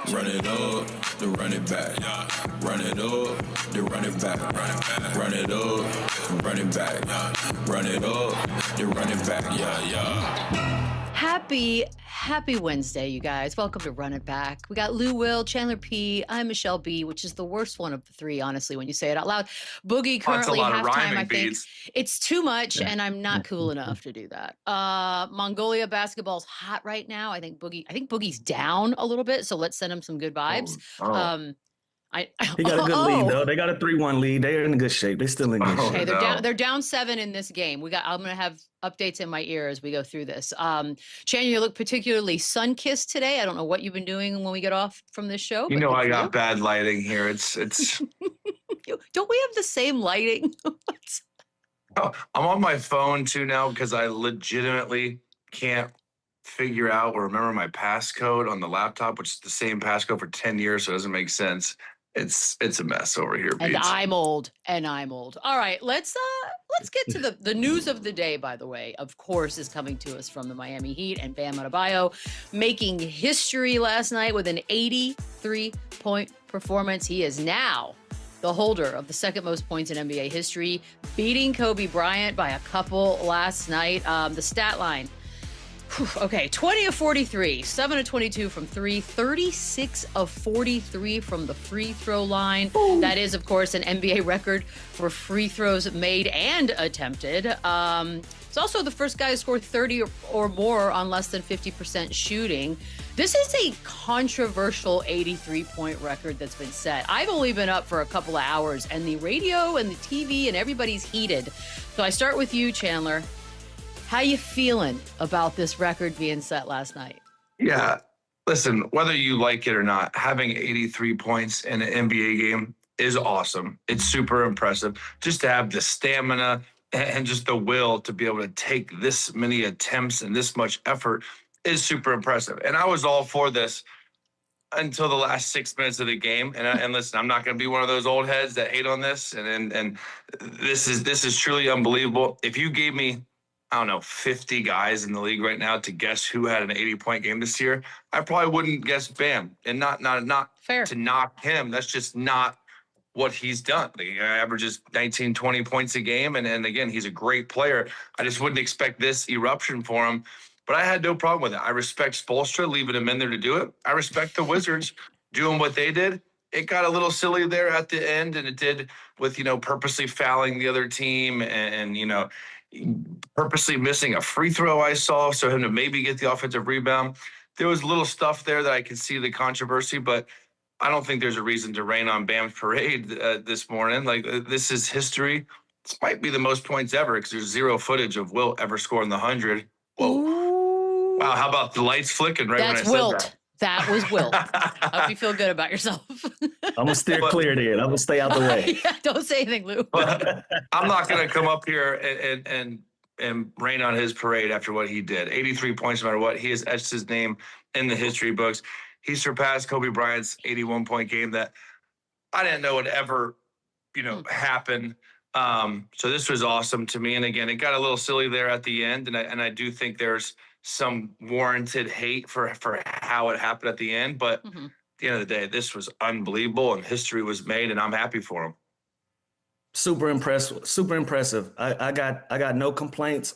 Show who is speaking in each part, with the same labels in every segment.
Speaker 1: Run it up, then run it back. Run it up, then run it back. Run it up, then run it back. Run it up, then run it back.
Speaker 2: Happy Wednesday, you guys. Welcome to Run It Back. We got Lou, Will, Chandler P. I'm Michelle B, which is the worst one of the three, honestly, when you say it out loud. Boogie currently halftime, I think. It's too much, and I'm not cool enough to do that. Mongolia basketball's hot right now. I think Boogie's down a little bit, so let's send him some good vibes.
Speaker 3: He got a good lead though. They got a 3-1 lead. They're in good shape. They're still in good shape.
Speaker 2: Okay, they're down 7 in this game. I'm gonna have updates in my ear as we go through this. Chan, you look particularly sun-kissed today. I don't know what you've been doing when we get off from this show.
Speaker 4: You know, I got bad lighting here. It's.
Speaker 2: Don't we have the same lighting?
Speaker 4: I'm on my phone too now because I legitimately can't figure out or remember my passcode on the laptop, which is the same passcode for 10 years, so it doesn't make sense. It's a mess over here, Beats.
Speaker 2: And I'm old. All right, let's get to the news of the day, by the way, of course, is coming to us from the Miami Heat and Bam Adebayo making history last night with an 83-point performance. He is now the holder of the second most points in NBA history, beating Kobe Bryant by a couple last night. The stat line. Okay, 20 of 43, 7 of 22 from 3, 36 of 43 from the free throw line. Ooh. That is, of course, an NBA record for free throws made and attempted. It's also the first guy to score 30 or more on less than 50% shooting. This is a controversial 83-point record that's been set. I've only been up for a couple of hours, and the radio and the TV and everybody's heated. So I start with you, Chandler. How you feeling about this record being set last night?
Speaker 4: Yeah, listen, whether you like it or not, having 83 points in an NBA game is awesome. It's super impressive. Just to have the stamina and just the will to be able to take this many attempts and this much effort is super impressive. And I was all for this until the last 6 minutes of the game. And listen, I'm not going to be one of those old heads that hate on this. And this is truly unbelievable. If you gave me, I don't know, 50 guys in the league right now to guess who had an 80-point game this year, I probably wouldn't guess Bam. And not
Speaker 2: fair
Speaker 4: to knock him. That's just not what he's done. He averages 19, 20 points a game. And again, he's a great player. I just wouldn't expect this eruption for him. But I had no problem with it. I respect Spoelstra leaving him in there to do it. I respect the Wizards doing what they did. It got a little silly there at the end, and it did with, purposely fouling the other team and purposely missing a free throw I saw, so him to maybe get the offensive rebound. There was little stuff there that I could see the controversy, but I don't think there's a reason to rain on Bam's parade this morning. This is history. This might be the most points ever because there's zero footage of Wilt ever scoring the 100. Whoa.
Speaker 2: Ooh.
Speaker 4: Wow, how about the lights flicking right
Speaker 2: That's
Speaker 4: when I
Speaker 2: Wilt.
Speaker 4: said that?
Speaker 2: That was Wilt. Hope you feel good about yourself.
Speaker 3: I'm going to steer clear then. I'm going to stay out the way.
Speaker 2: Yeah, don't say anything, Lou.
Speaker 4: But I'm not going to come up here and rain on his parade after what he did. 83 points, no matter what. He has etched his name in the history books. He surpassed Kobe Bryant's 81-point game that I didn't know would ever, happen. So this was awesome to me. And again, it got a little silly there at the end. And I do think there's some warranted hate for how it happened at the end. But at the end of the day, this was unbelievable and history was made, and I'm happy for him.
Speaker 3: Super impressive. I got no complaints.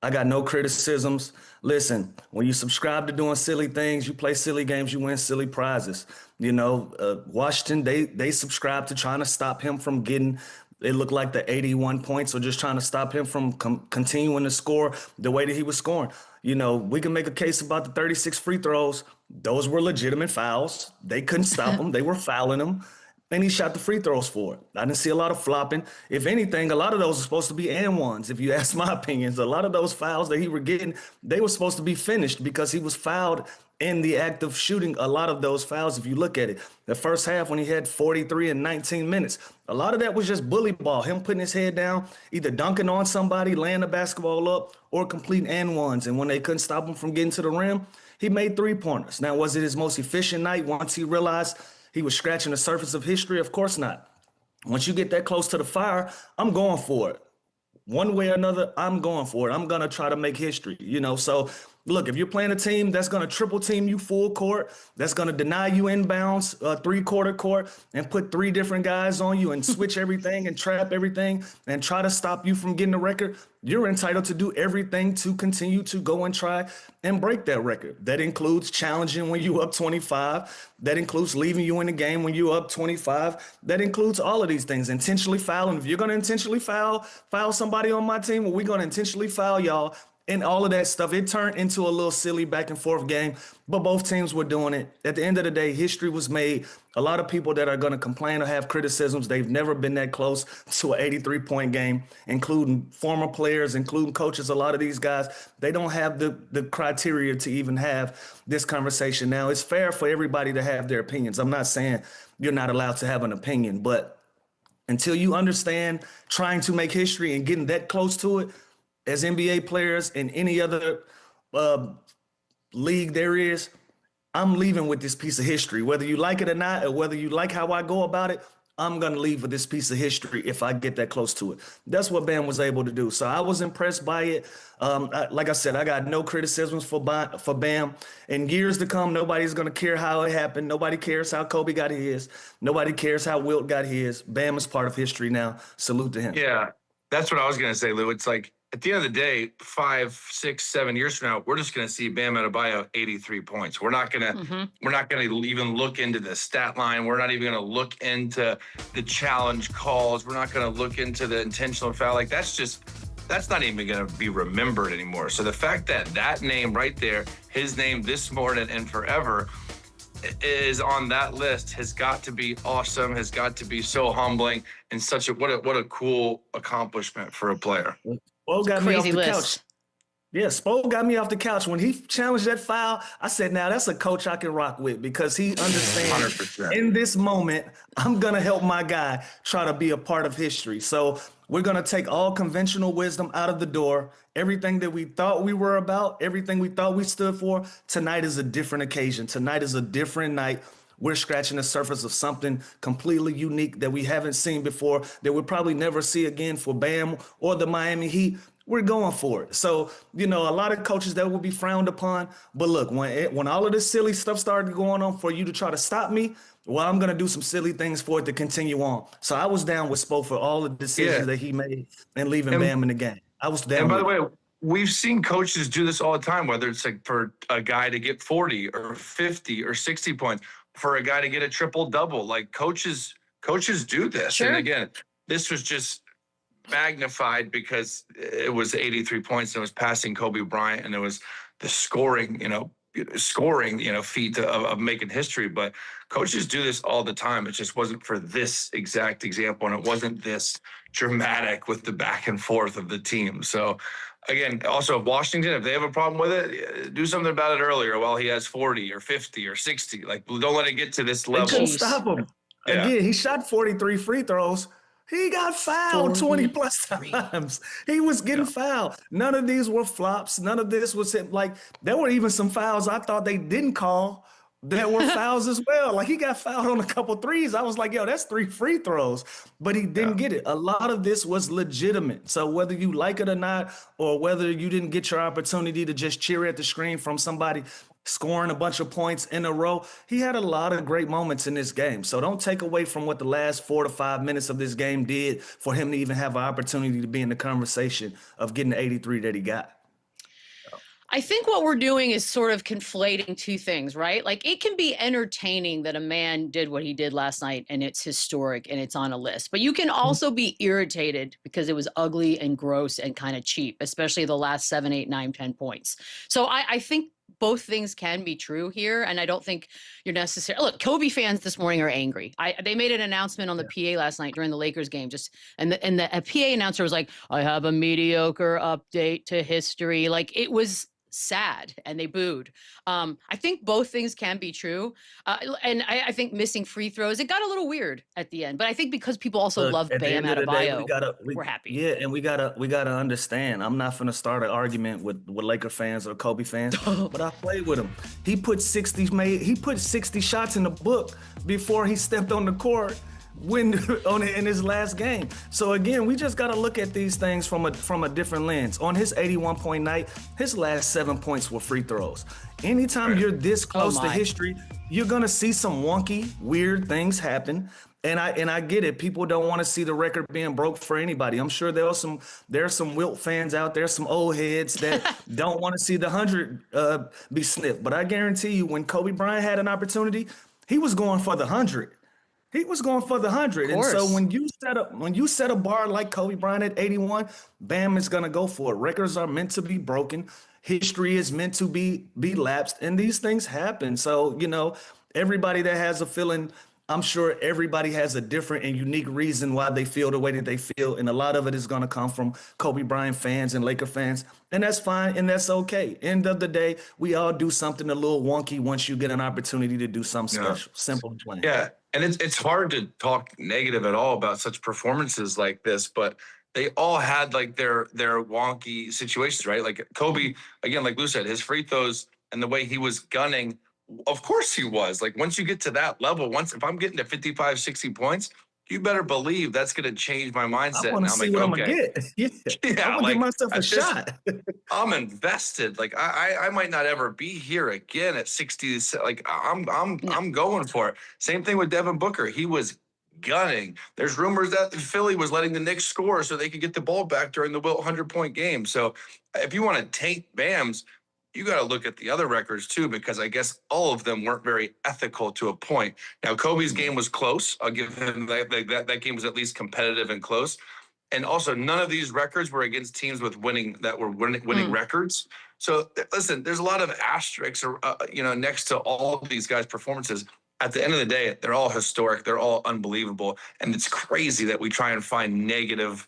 Speaker 3: I got no criticisms. Listen, when you subscribe to doing silly things, you play silly games, you win silly prizes. Washington, they subscribe to trying to stop him from getting, it looked like the 81 points, or just trying to stop him from continuing to score the way that he was scoring. We can make a case about the 36 free throws. Those were legitimate fouls. They couldn't stop him. They were fouling him. And he shot the free throws for it. I didn't see a lot of flopping. If anything, a lot of those are supposed to be and ones. If you ask my opinions, a lot of those fouls that he were getting, they were supposed to be finished because he was fouled in the act of shooting. A lot of those fouls, if you look at it, the first half when he had 43 in 19 minutes, a lot of that was just bully ball, him putting his head down, either dunking on somebody, laying the basketball up, or complete and ones. And when they couldn't stop him from getting to the rim, he made three-pointers. Now, was it his most efficient night once he realized he was scratching the surface of history? Of course not. Once you get that close to the fire, I'm going for it. One way or another, I'm going for it. I'm going to try to make history, So Look, if you're playing a team that's going to triple team you full court, that's going to deny you inbounds, three-quarter court, and put 3 different guys on you and switch everything and trap everything and try to stop you from getting a record, you're entitled to do everything to continue to go and try and break that record. That includes challenging when you're up 25. That includes leaving you in the game when you're up 25. That includes all of these things. Intentionally fouling. If you're going to intentionally foul somebody on my team, well, we're going to intentionally foul y'all. And all of that stuff, it turned into a little silly back and forth game, but both teams were doing it. At the end of the day, history was made. A lot of people that are going to complain or have criticisms, they've never been that close to an 83-point game, including former players, including coaches. A lot of these guys, they don't have the criteria to even have this conversation. Now, it's fair for everybody to have their opinions. I'm not saying you're not allowed to have an opinion, but until you understand trying to make history and getting that close to it, as NBA players in any other league there is, I'm leaving with this piece of history. Whether you like it or not, or whether you like how I go about it, I'm going to leave with this piece of history if I get that close to it. That's what Bam was able to do. So I was impressed by it. Like I said, I got no criticisms for Bam. In years to come, nobody's going to care how it happened. Nobody cares how Kobe got his. Nobody cares how Wilt got his. Bam is part of history now. Salute to him.
Speaker 4: Yeah, that's what I was going to say, Lou. It's like, at the end of the day, 5, 6, 7 years from now, we're just going to see Bam Adebayo 83 points. We're not going to even look into the stat line. We're not even going to look into the challenge calls. We're not going to look into the intentional foul. Like that's not even going to be remembered anymore. So the fact that that name right there, his name this morning and forever, is on that list has got to be awesome, has got to be so humbling, and such a what a cool accomplishment for a player.
Speaker 3: Spo got me off the couch. Yeah, Spo got me off the couch. When he challenged that foul, I said, now that's a coach I can rock with because he understands 100%. In this moment, I'm going to help my guy try to be a part of history. So we're going to take all conventional wisdom out of the door. Everything that we thought we were about, everything we thought we stood for, tonight is a different occasion. Tonight is a different night. We're scratching the surface of something completely unique that we haven't seen before, that we'll probably never see again for Bam or the Miami Heat. We're going for it. So, a lot of coaches that will be frowned upon. But look, when all of this silly stuff started going on for you to try to stop me, well, I'm going to do some silly things for it to continue on. So I was down with Spo for all the decisions that he made and leaving Bam in the game. I was down. And by the way,
Speaker 4: we've seen coaches do this all the time, whether it's like for a guy to get 40 or 50 or 60 points, for a guy to get a triple-double. Like coaches do this. Sure. And again, this was just magnified because it was 83 points and it was passing Kobe Bryant and it was the scoring feat of making history. But coaches do this all the time. It just wasn't for this exact example, and it wasn't this dramatic with the back and forth of the team. So again, also Washington, if they have a problem with it, do something about it earlier while he has 40 or 50 or 60. Like, don't let it get to this level.
Speaker 3: Couldn't stop him. Yeah. Again, he shot 43 free throws. He got fouled 20 plus times. He was getting fouled. None of these were flops. None of this was it. Like, there were even some fouls I thought they didn't call that were fouls as well. Like, he got fouled on a couple threes. I was like, yo, that's 3 free throws. But he didn't get it. A lot of this was legitimate. So whether you like it or not, or whether you didn't get your opportunity to just cheer at the screen from somebody scoring a bunch of points in a row, he had a lot of great moments in this game. So don't take away from what the last 4 to 5 minutes of this game did for him to even have an opportunity to be in the conversation of getting the 83 that he got.
Speaker 2: I think what we're doing is sort of conflating two things, right? Like, it can be entertaining that a man did what he did last night and it's historic and it's on a list, but you can also be irritated because it was ugly and gross and kind of cheap, especially the last 7, 8, 9, 10 points. So I think both things can be true here, and I don't think you're necessarily. Look, Kobe fans this morning are angry. They made an announcement on the PA last night during the Lakers game, and the PA announcer was like, "I have a mediocre update to history." Like, it was sad, and they booed. I think both things can be true, and I think missing free throws, it got a little weird at the end. But I think because people also love Bam Adebayo, we're happy.
Speaker 3: Yeah, and we gotta understand. I'm not gonna start an argument with Laker fans or Kobe fans, but I played with him. He put 60 shots in the book before he stepped on the court when in his last game. So again, we just got to look at these things from a different lens. On his 81-point night, his last 7 points were free throws. Anytime you're this close to history, you're gonna see some wonky, weird things happen. And I get it. People don't want to see the record being broke for anybody. I'm sure there are some Wilt fans out there, some old heads that don't want to see the 100 be sniffed. But I guarantee you, when Kobe Bryant had an opportunity, he was going for the 100. He was going for the 100. And so when you set a bar like Kobe Bryant at 81, Bam is gonna go for it. Records are meant to be broken. History is meant to be lapsed, and these things happen. So, everybody that has a feeling, I'm sure everybody has a different and unique reason why they feel the way that they feel. And a lot of it is going to come from Kobe Bryant fans and Laker fans. And that's fine. And that's okay. End of the day, we all do something a little wonky once you get an opportunity to do something special. Simple and plain.
Speaker 4: Yeah. And it's hard to talk negative at all about such performances like this, but they all had like their wonky situations, right? Like Kobe, again, like Lou said, his free throws and the way he was gunning, of course he was. Like once you get to that level, if I'm getting to 55, 60 points, you better believe that's going to change my mindset.
Speaker 3: I want to see what I'm going to get. Yeah, I want to give myself a shot.
Speaker 4: I'm invested. Like I might not ever be here again at 60. Like I'm going for it. Same thing with Devin Booker. He was gunning. There's rumors that Philly was letting the Knicks score so they could get the ball back during the Wilt 100-point game. So if you want to taint Bam's, you got to look at the other records too, because I guess all of them weren't very ethical to a point. Now, Kobe's game was close. I'll give him that game was at least competitive and close. And also, none of these records were against teams with winning records. So listen, there's a lot of asterisks, next to all of these guys' performances. At the end of the day, they're all historic. They're all unbelievable. And it's crazy that we try and find negative,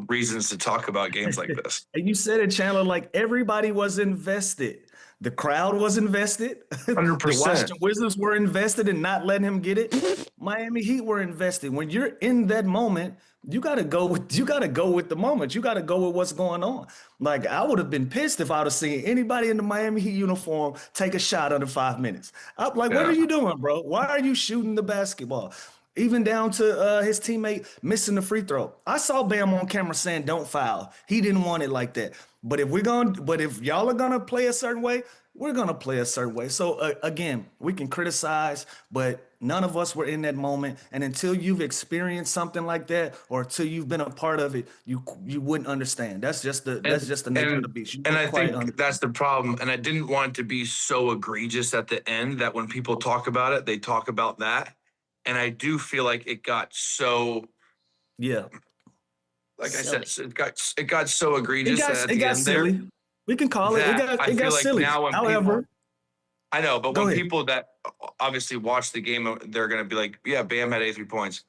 Speaker 4: reasons to talk about games like this.
Speaker 3: And you said it, Chandler, like everybody was invested. The crowd was invested.
Speaker 4: 100%.
Speaker 3: The Washington Wizards were invested in not letting him get it. Miami Heat were invested. When you're in that moment, you gotta go with the moment. You gotta go with what's going on. Like I would have been pissed if I would have seen anybody in the Miami Heat uniform take a shot under 5 minutes. I'm like, what are you doing, bro? Why are you shooting the basketball? Even down to his teammate missing the free throw. I saw Bam on camera saying, "Don't foul." He didn't want it like that. But if y'all are gonna play a certain way, we're gonna play a certain way. So again, we can criticize, but none of us were in that moment. And until you've experienced something like that, or until you've been a part of it, you wouldn't understand. That's just the nature of the beast.
Speaker 4: And I think that's the problem. And I didn't want it to be so egregious at the end that when people talk about it, they talk about that. And I do feel like it got so, like silly. I said, it got so egregious.
Speaker 3: It got silly. We can call it. It got silly. However,
Speaker 4: I know, but when people that obviously watch the game, they're going to be like, yeah, Bam had 83 points.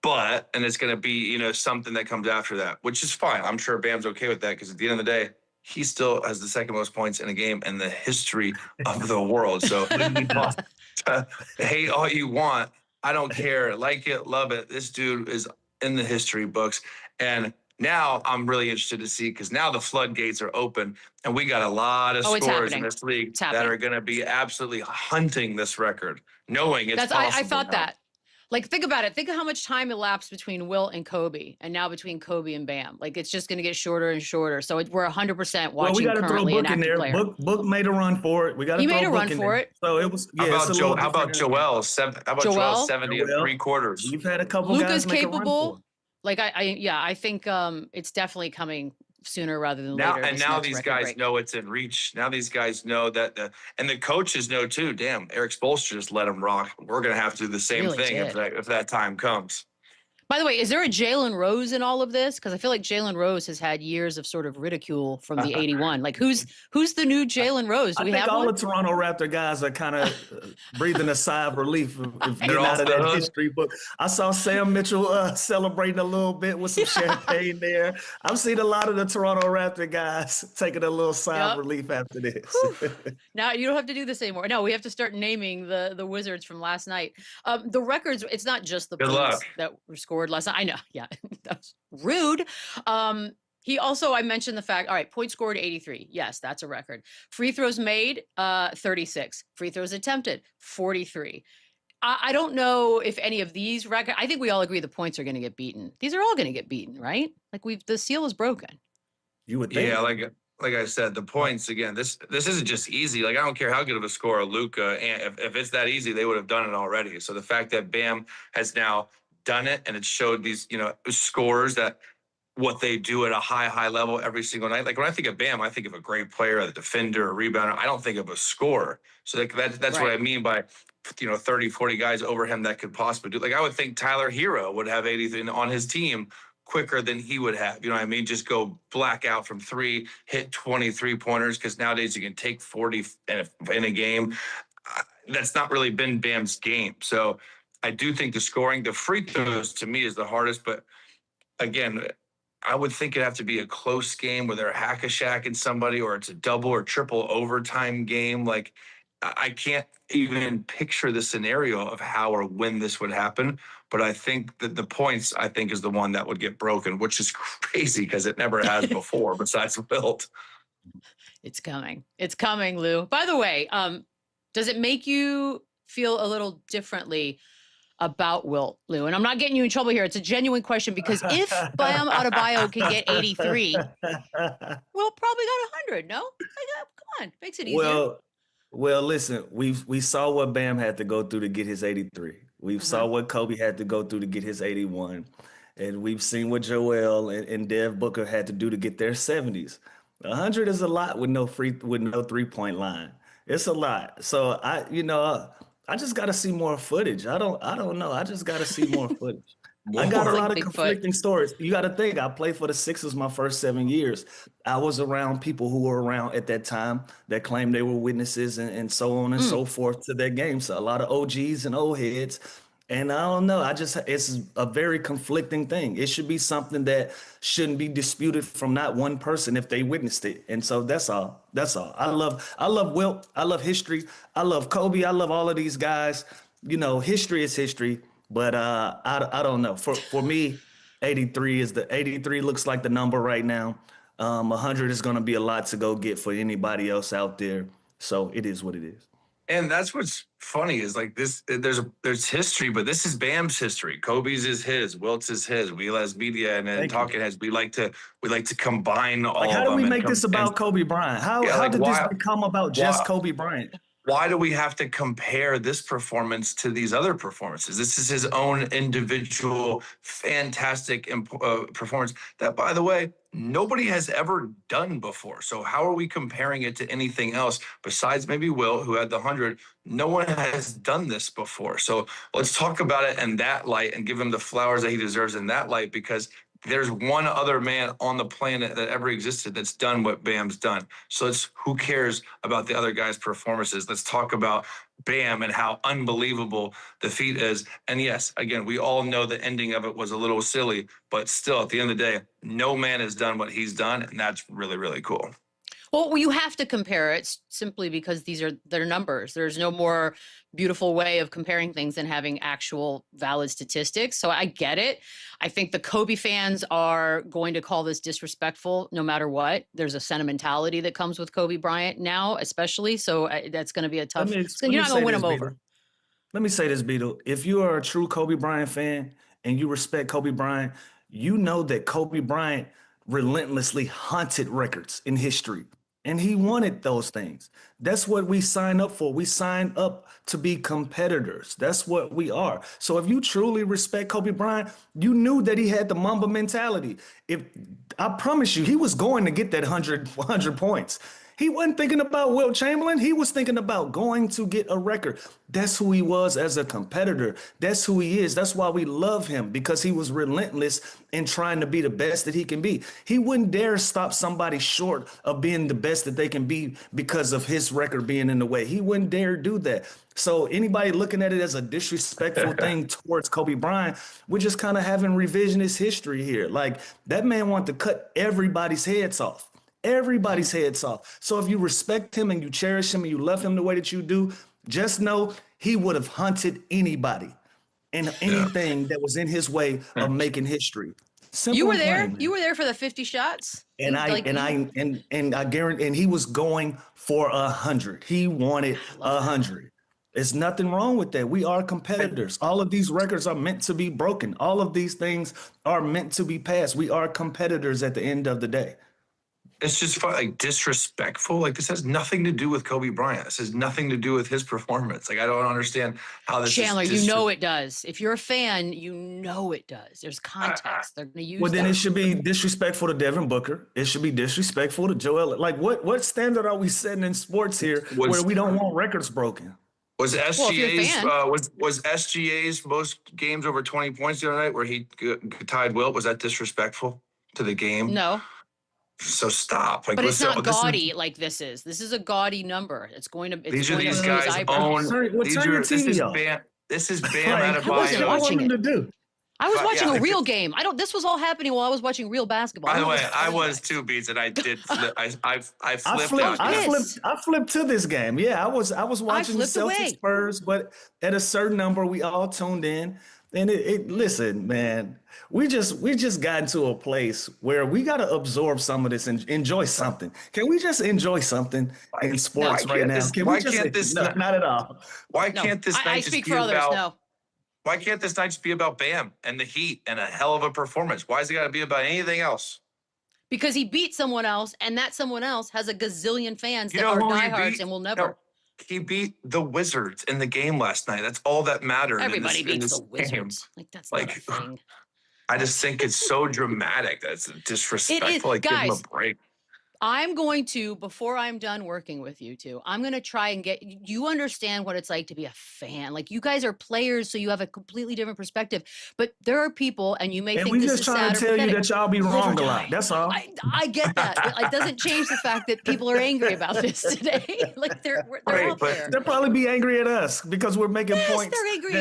Speaker 4: And it's going to be, something that comes after that, which is fine. I'm sure Bam's okay with that because at the end of the day, he still has the second most points in a game in the history of the world. So hate all you want. I don't care. Like it, love it. This dude is in the history books. And now I'm really interested to see, because now the floodgates are open and we got a lot of scores in this league that are going to be absolutely hunting this record, knowing it's possible.
Speaker 2: I thought that. Like, think about it. Think of how much time elapsed between Wilt and Kobe, and now between Kobe and Bam. Like, it's just going to get shorter and shorter. So we're 100% watching currently an active player.
Speaker 3: Book made a run for it. We got to throw Book in there. He made a run for it. So it was.
Speaker 4: How about Joel? 70 and 3 quarters?
Speaker 3: We've had a couple
Speaker 2: Luka's
Speaker 3: guys make a run for it.
Speaker 2: Like I think it's definitely coming sooner rather than later.
Speaker 4: And now these guys know it's in reach. Now these guys know that, and the coaches know too. Damn, Eric Spoelstra just let them rock. We're gonna have to do the same thing if that time comes.
Speaker 2: By the way, is there a Jalen Rose in all of this? Because I feel like Jalen Rose has had years of sort of ridicule from the 81. Like, who's the new Jalen Rose? Do we have
Speaker 3: all
Speaker 2: one?
Speaker 3: the Toronto Raptor guys are kind of breathing a sigh of relief if getting out of that history book. I saw Sam Mitchell celebrating a little bit with some champagne there. I've seen a lot of the Toronto Raptor guys taking a little sigh of relief after this.
Speaker 2: Now you don't have to do this anymore. No, we have to start naming the Wizards from last night. The records, it's not just the points that were scored last night. I know. Yeah, that was rude. He also, I mentioned the fact, all right, points scored 83. Yes, that's a record. Free throws made, 36. Free throws attempted, 43. I don't know if any of these records. I think we all agree the points are going to get beaten. These are all going to get beaten, right? Like the seal is broken.
Speaker 3: You would think.
Speaker 4: Yeah, like I said, the points again. This isn't just easy. Like I don't care how good of a scorer LUKA, and if it's that easy, they would have done it already. So the fact that Bam has now done it, and it showed these scores that what they do at a high level every single night. Like when I think of Bam, I think of a great player, a defender, a rebounder. I don't think of a scorer. So that's
Speaker 2: Right.
Speaker 4: what I mean by 30, 40 guys over him that could possibly do. Like I would think Tyler Hero would have 80 on his team quicker than he would have. You know what I mean? Just go black out from three, hit 23 pointers, because nowadays you can take 40 in a game. That's not really been Bam's game. So I do think the scoring, the free throws to me is the hardest. But again, I would think it'd have to be a close game where they're hack-a-shacking somebody, or it's a double or triple overtime game. Like I can't even picture the scenario of how or when this would happen. But I think that the points, I think, is the one that would get broken, which is crazy because it never has before besides Wilt.
Speaker 2: It's coming. It's coming, Lou. By the way, does it make you feel a little differently about Wilt, Lou? And I'm not getting you in trouble here. It's a genuine question, because if Bam Adebayo can get 83, Wilt probably got 100, no? Like, come on, makes it easier.
Speaker 3: Well, listen, we saw what Bam had to go through to get his 83. We saw what Kobe had to go through to get his 81. And we've seen what Joel and Dev Booker had to do to get their 70s. 100 is a lot with no 3-point line. It's a lot. So I just got to see more footage. I don't know. I just got to see more footage. I got a lot of conflicting stories. You got to think, I played for the Sixers my first 7 years. I was around people who were around at that time that claimed they were witnesses and so on and so forth to their game. So a lot of OGs and old heads. And I don't know. It's a very conflicting thing. It should be something that shouldn't be disputed from not one person if they witnessed it. And so that's all. I love Wilt. I love history. I love Kobe. I love all of these guys. History is history. But I don't know. For me, 83 looks like the number right now. 100 is going to be a lot to go get for anybody else out there. So it is what it is.
Speaker 4: And that's what's funny is like this. There's history, but this is Bam's history. Kobe's is his. Wilt's is his. We as media and then talking heads, we like to combine all of them.
Speaker 3: How do we make this about Kobe Bryant? How did this become about just Kobe Bryant?
Speaker 4: Why do we have to compare this performance to these other performances? This is his own individual, fantastic performance that, by the way, nobody has ever done before. So how are we comparing it to anything else besides maybe Wilt, who had the 100? No one has done this before. So let's talk about it in that light and give him the flowers that he deserves in that light, because there's one other man on the planet that ever existed that's done what Bam's done. So who cares about the other guy's performances? Let's talk about Bam and how unbelievable the feat is. And yes, again, we all know the ending of it was a little silly, but still, at the end of the day, no man has done what he's done, and that's really, really cool.
Speaker 2: Well, you have to compare it simply because they're numbers. There's no more beautiful way of comparing things than having actual valid statistics. So I get it. I think the Kobe fans are going to call this disrespectful no matter what. There's a sentimentality that comes with Kobe Bryant now, especially. So that's going to be a tough. You're not going to win them over.
Speaker 3: Let me say this, Beadle. If you are a true Kobe Bryant fan and you respect Kobe Bryant, you know that Kobe Bryant relentlessly haunted records in history. And he wanted those things. That's what we sign up for. We sign up to be competitors. That's what we are. So if you truly respect Kobe Bryant, you knew that he had the Mamba mentality. I promise you, he was going to get that 100 points. He wasn't thinking about Wilt Chamberlain. He was thinking about going to get a record. That's who he was as a competitor. That's who he is. That's why we love him, because he was relentless in trying to be the best that he can be. He wouldn't dare stop somebody short of being the best that they can be because of his record being in the way. He wouldn't dare do that. So anybody looking at it as a disrespectful thing towards Kobe Bryant, we're just kind of having revisionist history here. Like, that man wanted to cut everybody's heads off. Everybody's heads off. So if you respect him and you cherish him and you love him the way that you do, just know he would have hunted anybody and anything that was in his way of making history. Simple.
Speaker 2: You were there. You were there for the 50 shots.
Speaker 3: And I guarantee, and he was going for 100. He wanted 100. There's nothing wrong with that. We are competitors. All of these records are meant to be broken. All of these things are meant to be passed. We are competitors at the end of the day.
Speaker 4: It's just like disrespectful. Like this has nothing to do with Kobe Bryant. This has nothing to do with his performance. Like I don't understand how this
Speaker 2: Chandler,
Speaker 4: is
Speaker 2: you know it does. If you're a fan, you know it does. There's context. They're going to use
Speaker 3: Well, then
Speaker 2: that.
Speaker 3: it should be disrespectful to Devin Booker. It should be disrespectful to Joel. Like what standard are we setting in sports here where we don't want records broken?
Speaker 4: Was
Speaker 2: Well, if you're a
Speaker 4: SGA's
Speaker 2: fan.
Speaker 4: was SGA's most games over 20 points the other night where he tied Wilt? Was that disrespectful to the game?
Speaker 2: No.
Speaker 4: So stop. Like,
Speaker 2: But it's not
Speaker 4: this is-
Speaker 2: gaudy like this is. This is a gaudy number. It's going to. It's
Speaker 4: These are
Speaker 2: going to
Speaker 4: these
Speaker 2: hurt his
Speaker 4: guys'
Speaker 2: eyebrows.
Speaker 4: own.
Speaker 3: Turn your
Speaker 4: This
Speaker 3: TV
Speaker 4: is
Speaker 3: off.
Speaker 4: Bam. This is Bam
Speaker 3: Like, what
Speaker 2: wasn't
Speaker 3: y'all
Speaker 4: Adebayo.
Speaker 2: watching
Speaker 3: want him
Speaker 2: it.
Speaker 3: to do?
Speaker 2: I was
Speaker 4: But,
Speaker 2: watching
Speaker 4: yeah,
Speaker 2: a
Speaker 4: if
Speaker 2: real
Speaker 4: it-
Speaker 2: game. This was all happening while I was watching real basketball.
Speaker 4: By the way, I
Speaker 2: was
Speaker 4: was too, Beats, and I did flip. I
Speaker 3: I
Speaker 4: flipped
Speaker 3: flipped.
Speaker 4: out.
Speaker 3: I flipped to this game. Yeah, I was watching the
Speaker 2: flipped
Speaker 3: Celtics
Speaker 2: away.
Speaker 3: Spurs, but at a certain number, we all tuned in. And listen, man, we just got into a place where we got to absorb some of this and enjoy something. Can we just enjoy something in sports
Speaker 4: why
Speaker 3: right
Speaker 4: can't
Speaker 3: now?
Speaker 4: this-
Speaker 3: Can
Speaker 4: why
Speaker 3: we just?
Speaker 4: can't this
Speaker 3: No,
Speaker 4: not-
Speaker 3: not at all.
Speaker 4: Why
Speaker 2: No,
Speaker 4: can't this night
Speaker 2: I
Speaker 4: just
Speaker 2: speak
Speaker 4: be
Speaker 2: for others.
Speaker 4: about?
Speaker 2: No.
Speaker 4: Why can't this night just be about Bam and the Heat and a hell of a performance? Why is it got to be about anything else?
Speaker 2: Because he beat someone else, and that someone else has a gazillion fans
Speaker 4: You
Speaker 2: that
Speaker 4: know
Speaker 2: are
Speaker 4: who he
Speaker 2: diehards
Speaker 4: beat?
Speaker 2: and will never.
Speaker 4: No, he beat the Wizards in the game last night. That's all that mattered.
Speaker 2: Everybody
Speaker 4: in
Speaker 2: beats
Speaker 4: this
Speaker 2: the
Speaker 4: game.
Speaker 2: Wizards. Like that's not a
Speaker 4: Like,
Speaker 2: thing.
Speaker 4: I just think it's so dramatic. That's disrespectful. Like, give him a
Speaker 2: Guys.
Speaker 4: break.
Speaker 2: I'm going to, before I'm done working with you two, I'm going to try and get you understand what it's like to be a fan. Like you guys are players, so you have a completely different perspective. But there are people, and you may
Speaker 3: And
Speaker 2: think
Speaker 3: we
Speaker 2: this
Speaker 3: just
Speaker 2: is
Speaker 3: trying
Speaker 2: sad
Speaker 3: to
Speaker 2: or
Speaker 3: tell you
Speaker 2: pathetic.
Speaker 3: that y'all be
Speaker 2: Live or
Speaker 3: wrong a
Speaker 2: die.
Speaker 3: lot. That's all.
Speaker 2: I get that. But it doesn't change the fact that people are angry about this today. Like they're
Speaker 4: Right,
Speaker 2: out
Speaker 4: but
Speaker 2: there.
Speaker 3: They'll probably be angry at us because we're making
Speaker 2: Yes,
Speaker 3: points
Speaker 2: they're angry
Speaker 3: that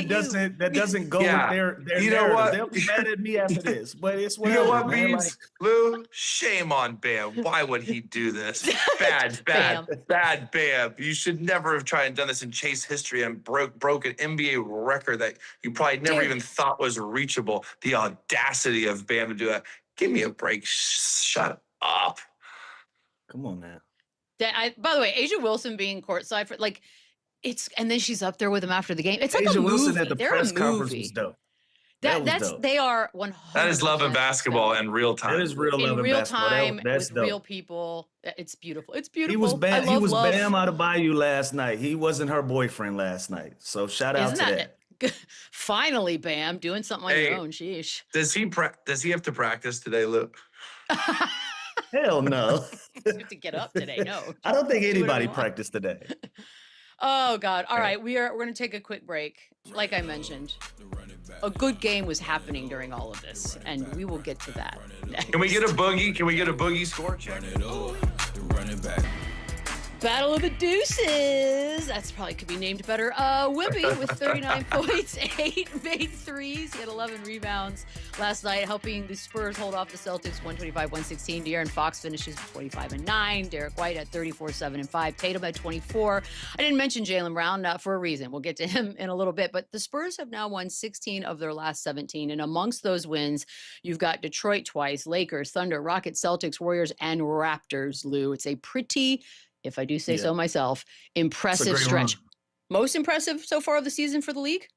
Speaker 2: at you.
Speaker 3: doesn't go
Speaker 4: Yeah.
Speaker 3: with their
Speaker 4: You know
Speaker 3: narrative.
Speaker 4: what?
Speaker 3: They'll be mad at me after this, but it's
Speaker 4: You
Speaker 3: whatever,
Speaker 4: know what,
Speaker 3: man.
Speaker 4: Beans? Lou, shame on Bam. Why would he do this? Bad Bam. You should never have tried and done this and chase history and broke an NBA record that you probably never
Speaker 2: Dude.
Speaker 4: even thought was reachable. The audacity of Bam to do that. Give me a break. Shut up.
Speaker 3: Come on now.
Speaker 2: By the way, Asia Wilson being courtside for like it's, and then she's up there with him after the game. It's like
Speaker 3: Asia
Speaker 2: a movie.
Speaker 3: Wilson at the
Speaker 2: They're
Speaker 3: press
Speaker 2: a
Speaker 3: conference
Speaker 2: movie.
Speaker 3: was dope. That was
Speaker 2: That's
Speaker 3: dope.
Speaker 2: they are 100%.
Speaker 4: That is love of basketball in real time.
Speaker 3: That is real love
Speaker 2: in
Speaker 3: and
Speaker 2: real
Speaker 3: basketball.
Speaker 2: time
Speaker 3: That's
Speaker 2: with
Speaker 3: dope.
Speaker 2: real people. It's beautiful. It's beautiful.
Speaker 3: He was
Speaker 2: I
Speaker 3: Bam. He
Speaker 2: love
Speaker 3: was
Speaker 2: love.
Speaker 3: Bam Adebayo last night. He wasn't her boyfriend last night. So shout out
Speaker 2: Isn't
Speaker 3: to
Speaker 2: that
Speaker 3: that.
Speaker 2: finally Bam doing something on your
Speaker 4: Hey.
Speaker 2: own? Sheesh.
Speaker 4: Does he have to practice today, Lou?
Speaker 3: Hell no.
Speaker 2: You have to get up today. No.
Speaker 3: I don't think
Speaker 2: Do whatever
Speaker 3: anybody
Speaker 2: you want.
Speaker 3: practiced today.
Speaker 2: Oh God. All right. We're going to take a quick break. Like I mentioned, a good game was happening during all of this, and we will get to that next.
Speaker 4: Can we get a boogie? Can we get a boogie score check?
Speaker 1: Run it up, run it back.
Speaker 2: Battle of the Deuces. That's probably could be named better. Wemby with 39 points, 8 made threes. He had 11 rebounds last night, helping the Spurs hold off the Celtics 125-116. De'Aaron Fox finishes with 25 and 9. Derek White at 34, 7 and 5. Tatum at 24. I didn't mention Jaylen Brown for a reason. We'll get to him in a little bit. But the Spurs have now won 16 of their last 17. And amongst those wins, you've got Detroit twice, Lakers, Thunder, Rockets, Celtics, Warriors, and Raptors, Lou. It's a pretty, if I do say so myself, impressive
Speaker 3: great
Speaker 2: stretch.
Speaker 3: run.
Speaker 2: Most impressive so far of the season for the league?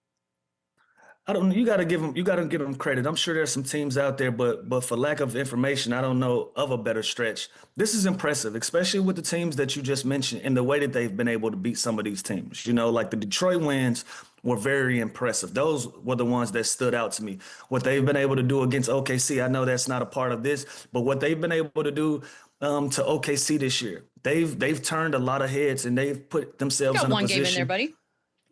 Speaker 3: I don't. You got to give them credit. I'm sure there's some teams out there, but for lack of information, I don't know of a better stretch. This is impressive, especially with the teams that you just mentioned and the way that they've been able to beat some of these teams. You know, like the Detroit wins were very impressive. Those were the ones that stood out to me. What they've been able to do against OKC, I know that's not a part of this, but what they've been able to do to OKC this year, they've turned a lot of heads and they've put themselves
Speaker 2: Got
Speaker 3: in a
Speaker 2: one
Speaker 3: position.
Speaker 2: game in there, buddy.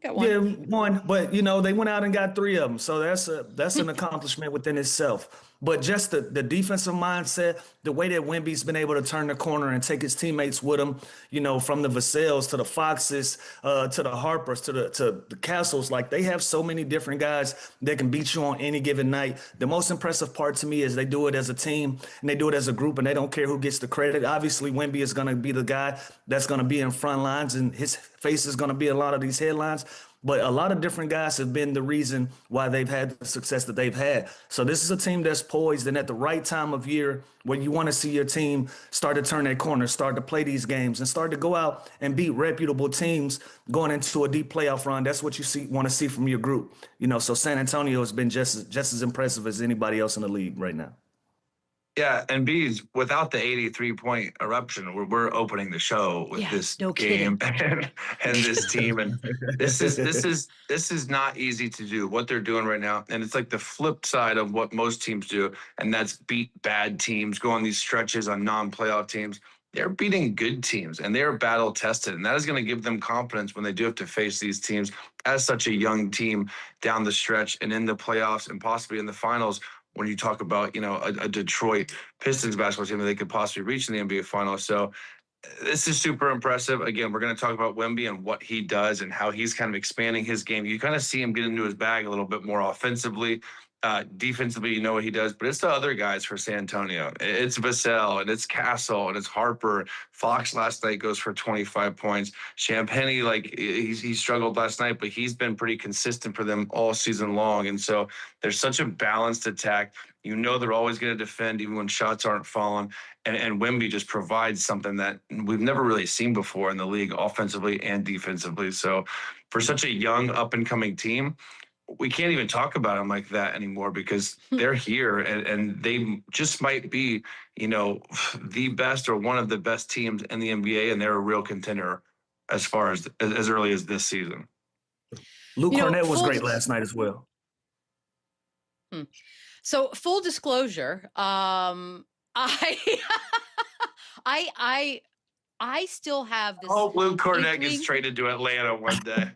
Speaker 2: Got one.
Speaker 3: Yeah, one, but you know, they went out and got 3 of them. So that's an accomplishment within itself. But just the defensive mindset, the way that Wemby's been able to turn the corner and take his teammates with him, you know, from the Vassell's to the Foxes, to the Harpers, to the Castles, like they have so many different guys that can beat you on any given night. The most impressive part to me is they do it as a team and they do it as a group and they don't care who gets the credit. Obviously, Wemby is going to be the guy that's going to be in front lines and his face is going to be a lot of these headlines. but a lot of different guys have been the reason why they've had the success that they've had. So this is a team that's poised and at the right time of year where you want to see your team start to turn their corner, start to play these games, and start to go out and beat reputable teams going into a deep playoff run. That's what you want to see from your group. So San Antonio has been just as impressive as anybody else in the league right now.
Speaker 4: Yeah, and B's, without the 83-point eruption, we're opening the show with this game and this team, and this is not easy to do what they're doing right now, and it's like the flip side of what most teams do, and that's beat bad teams, go on these stretches on non-playoff teams. They're beating good teams, and they're battle tested, and that is going to give them confidence when they do have to face these teams as such a young team down the stretch and in the playoffs and possibly in the finals. When you talk about, a Detroit Pistons basketball team that they could possibly reach in the NBA Finals. So this is super impressive. Again, we're going to talk about Wemby and what he does and how he's kind of expanding his game. You kind of see him get into his bag a little bit more offensively. Defensively, you know what he does, but it's the other guys for San Antonio. It's Vassell, and it's Castle, and it's Harper. Fox last night goes for 25 points. Champagny, he struggled last night, but he's been pretty consistent for them all season long. And so there's such a balanced attack. They're always going to defend even when shots aren't falling. And Wemby just provides something that we've never really seen before in the league, offensively and defensively. So for such a young, up-and-coming team, we can't even talk about them like that anymore because they're here and they just might be, the best or one of the best teams in the NBA, and they're a real contender as far as early as this season.
Speaker 3: Luke Cornett was great last night as well.
Speaker 2: So full disclosure, I still have this.
Speaker 4: Oh, Luke Cornett gets traded to Atlanta one day.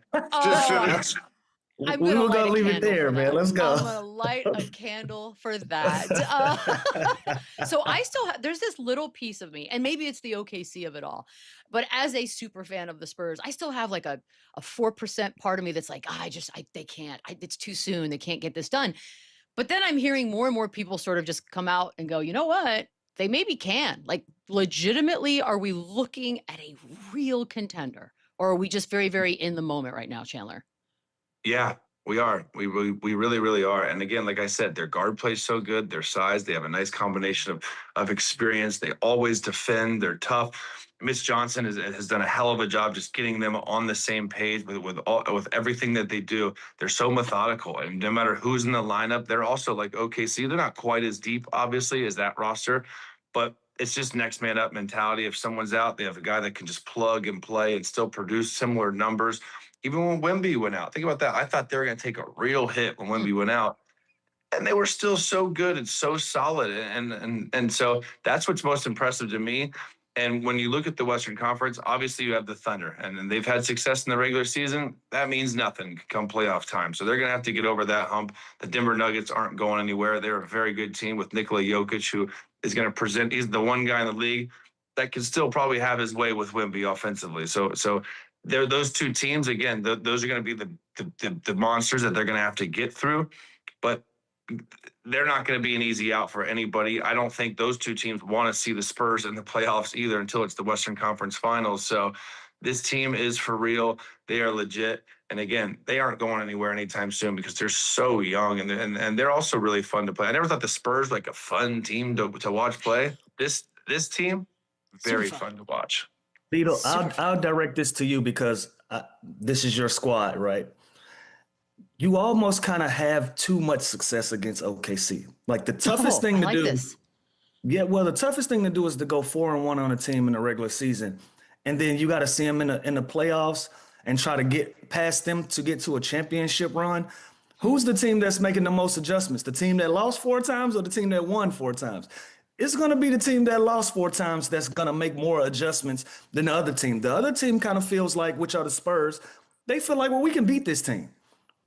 Speaker 2: I'm going to
Speaker 3: leave it there, man. Let's go.
Speaker 2: I'm going to light a candle for that. So I still have, there's this little piece of me, and maybe it's the OKC of it all, but as a super fan of the Spurs, I still have like a 4% part of me that's like, they can't, it's too soon. They can't get this done. But then I'm hearing more and more people sort of just come out and go, you know what? They maybe can. Like, legitimately, are we looking at a real contender? Or are we just very, very in the moment right now, Chandler?
Speaker 4: Yeah, we are. We really, really are. And again, like I said, their guard play is so good. Their size, they have a nice combination of experience. They always defend. They're tough. Mitch Johnson has done a hell of a job just getting them on the same page with everything that they do. They're so methodical, and no matter who's in the lineup, they're also like OKC. They're not quite as deep, obviously, as that roster, but it's just next man up mentality. If someone's out, they have a guy that can just plug and play and still produce similar numbers. Even when Wemby went out, think about that. I thought they were going to take a real hit when Wemby went out, and they were still so good and so solid. And so that's what's most impressive to me. And when you look at the Western Conference, obviously you have the Thunder, and they've had success in the regular season. That means nothing come playoff time. So they're going to have to get over that hump. The Denver Nuggets aren't going anywhere. They're a very good team with Nikola Jokic, who is going to present. He's the one guy in the league that can still probably have his way with Wemby offensively. So they're those two teams. Again, those are going to be the monsters that they're going to have to get through. But they're not going to be an easy out for anybody. I don't think those two teams want to see the Spurs in the playoffs either until it's the Western Conference Finals. So this team is for real. They are legit. And again, they aren't going anywhere anytime soon because they're so young, and they're also really fun to play. I never thought the Spurs were like a fun team to watch play. This team, very fun to watch.
Speaker 3: Beadle, I'll direct this to you because this is your squad, right? You almost kind of have too much success against OKC. Like the toughest thing to do. This. Yeah, well, the toughest thing to do is to go 4-1 on a team in the regular season, and then you got to see them in the playoffs and try to get past them to get to a championship run. Who's the team that's making the most adjustments? The team that lost 4 times or the team that won 4 times? It's going to be the team that lost 4 times that's going to make more adjustments than the other team. The other team kind of feels like, which are the Spurs, they feel like, well, we can beat this team.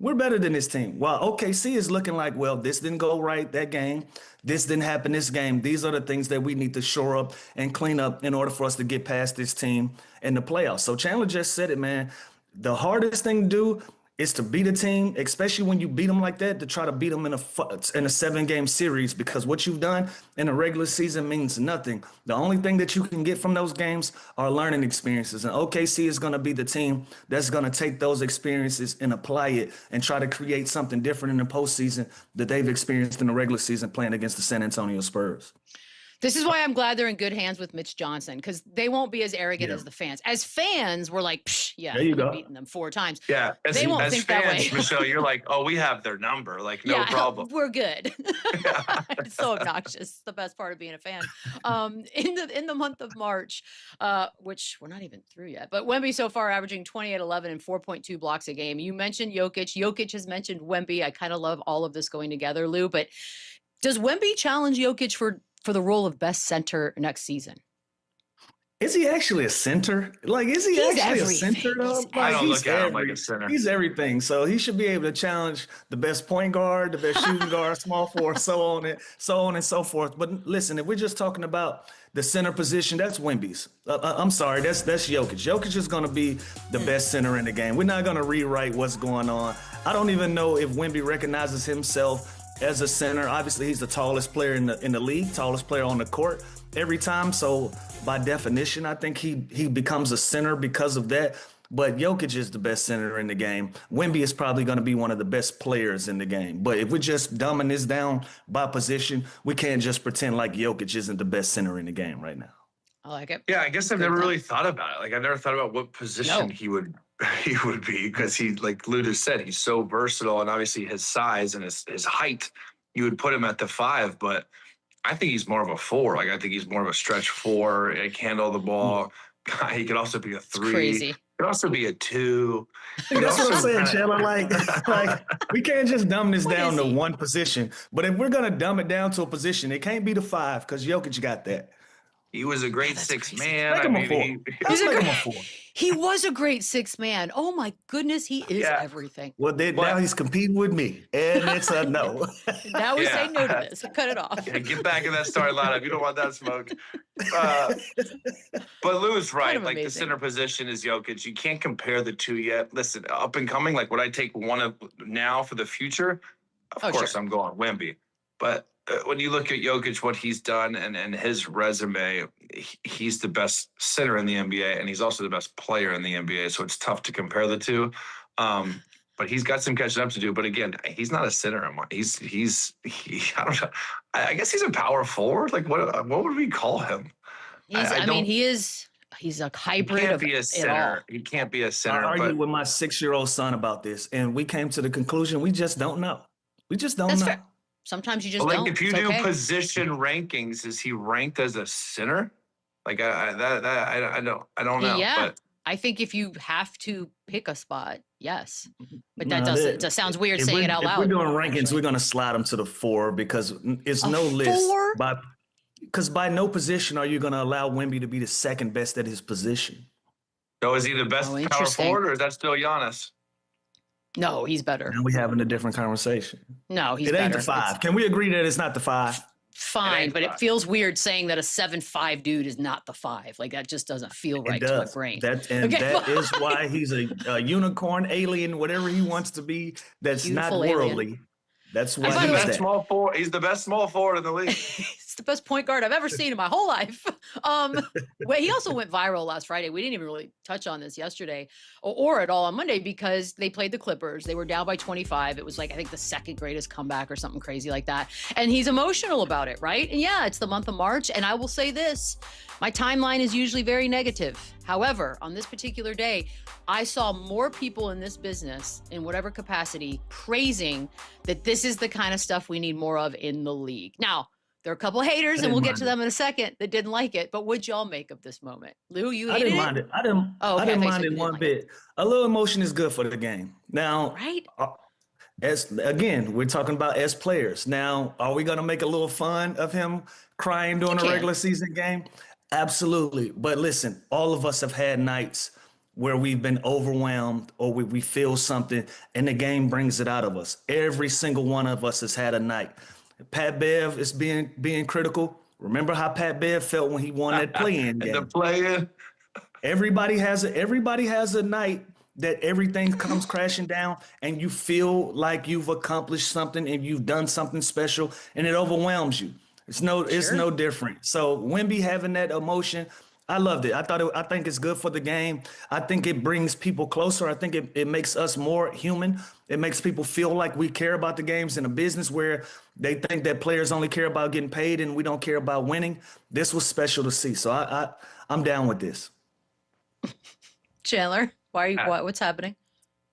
Speaker 3: We're better than this team. While OKC is looking like, well, this didn't go right that game. This didn't happen this game. These are the things that we need to shore up and clean up in order for us to get past this team in the playoffs. So Chandler just said it, man. The hardest thing to do is to beat a team, especially when you beat them like that, to try to beat them in a 7-game series, because what you've done in a regular season means nothing. The only thing that you can get from those games are learning experiences. And OKC is going to be the team that's going to take those experiences and apply it and try to create something different in the postseason that they've experienced in the regular season playing against the San Antonio Spurs.
Speaker 2: This is why I'm glad they're in good hands with Mitch Johnson, because they won't be as arrogant as the fans. As fans, we're like, yeah, we've beaten them 4 times.
Speaker 4: Yeah,
Speaker 2: they won't think fans, that way.
Speaker 4: Michelle, you're like, oh, we have their number. Like, no problem.
Speaker 2: We're good. It's so obnoxious. It's the best part of being a fan. In the month of March, which we're not even through yet, but Wemby so far averaging 28, 11, and 4.2 blocks a game. You mentioned Jokic. Jokic has mentioned Wemby. I kind of love all of this going together, Lou. But does Wemby challenge Jokic for the role of best center next season?
Speaker 3: Is he actually a center? Like, is he actually a center, though?
Speaker 4: I don't look at him like a center.
Speaker 3: He's everything. So he should be able to challenge the best point guard, the best shooting guard, small forward, so on and so forth. But listen, if we're just talking about the center position, that's Wemby's. I'm sorry, that's Jokic. Jokic is going to be the best center in the game. We're not going to rewrite what's going on. I don't even know if Wemby recognizes himself as a center. Obviously, he's the tallest player in the league, tallest player on the court every time. So by definition, I think he becomes a center because of that. But Jokic is the best center in the game. Wemby is probably going to be one of the best players in the game. But if we're just dumbing this down by position, we can't just pretend like Jokic isn't the best center in the game right now.
Speaker 2: I like it.
Speaker 4: Yeah, I guess I've never really thought about it. Like, I've never thought about what position he would be, because he, like Lou just said, he's so versatile, and obviously his size and his height, you would put him at the 5, but I think he's more of a 4. Like, I think he's more of a stretch 4. He can handle the ball. He could also be a 3.
Speaker 2: Crazy.
Speaker 4: He could also be a 2.
Speaker 3: That's what I'm saying, Chandler. Like we can't just dumb this down to one position. But if we're gonna dumb it down to a position, it can't be the 5, because Jokic got that.
Speaker 4: He was a great 6 man.
Speaker 3: Make him a 4.
Speaker 2: He was a great 6 man. Oh my goodness, he is everything.
Speaker 3: Well, now he's competing with me, and it's a no.
Speaker 2: Now we say no to this. Cut it off.
Speaker 4: Yeah, get back in that starting lineup. You don't want that smoke. But Lou's right.
Speaker 2: Kind of
Speaker 4: like, the center position is Jokic. You can't compare the two yet. Listen, up and coming, like, would I take one of now for the future? Of course, sure. I'm going Wemby. But when you look at Jokic, what he's done and his resume, he's the best center in the NBA, and he's also the best player in the NBA. So it's tough to compare the two. But he's got some catching up to do. But again, he's not a center. I don't know. I guess he's a power forward. Like, what would we call him?
Speaker 2: He's a hybrid.
Speaker 4: He can't be a center. He can't be a center.
Speaker 3: I argued with my 6-year-old son about this, and we came to the conclusion we just don't know. We just don't know.
Speaker 2: Fair. Sometimes you just don't.
Speaker 4: Like, if you do position rankings, is he ranked as a center? Like, I don't know.
Speaker 2: Yeah,
Speaker 4: but
Speaker 2: I think if you have to pick a spot, yes. But that sounds weird saying it out loud.
Speaker 3: If we're doing rankings, we're going to slide him to the 4, because it's no list. Because by no position are you going to allow Wemby to be the second best at his position.
Speaker 4: So is he the best power forward, or is that still Giannis?
Speaker 2: No, he's better.
Speaker 3: Now we're having a different conversation.
Speaker 2: No, he's better.
Speaker 3: It ain't the 5. Can we agree that it's not the 5?
Speaker 2: Fine, but it feels weird saying that a 7'5" dude is not the 5. Like, that just doesn't feel right to my brain.
Speaker 3: That is why he's a unicorn, alien, whatever he wants to be. That's
Speaker 2: Beautiful
Speaker 3: not worldly.
Speaker 2: Alien.
Speaker 3: That's why
Speaker 4: he's the best small forward. He's the best small forward in the league.
Speaker 2: He's the best point guard I've ever seen in my whole life. He also went viral last Friday. We didn't even really touch on this yesterday or at all on Monday, because they played the Clippers. They were down by 25. It was like, I think, the second greatest comeback or something crazy like that. And he's emotional about it, right? And yeah, it's the month of March. And I will say this, my timeline is usually very negative. However, on this particular day, I saw more people in this business, in whatever capacity, praising that this is the kind of stuff we need more of in the league. Now, there are a couple of haters, and we'll get to them in a second, that didn't like it. But what'd y'all make of this moment? Lou, you hated it?
Speaker 3: I didn't mind it one bit. A little emotion is good for the game. Now,
Speaker 2: right?
Speaker 3: We're talking about as players. Now, are we going to make a little fun of him crying during a regular season game? Absolutely. But listen, all of us have had nights where we've been overwhelmed, or we feel something and the game brings it out of us. Every single one of us has had a night. Pat Bev is being critical. Remember how Pat Bev felt when he won that play-in game.
Speaker 4: The play-in.
Speaker 3: Everybody has a night that everything comes crashing down and you feel like you've accomplished something and you've done something special and it overwhelms you. It's
Speaker 2: Sure.
Speaker 3: no different. So Wemby having that emotion, I loved it. I think it's good for the game. I think it brings people closer. I think it makes us more human. It makes people feel like we care about the games in a business where they think that players only care about getting paid and we don't care about winning. This was special to see. So I'm down with this.
Speaker 2: Chandler, why are you? What's happening?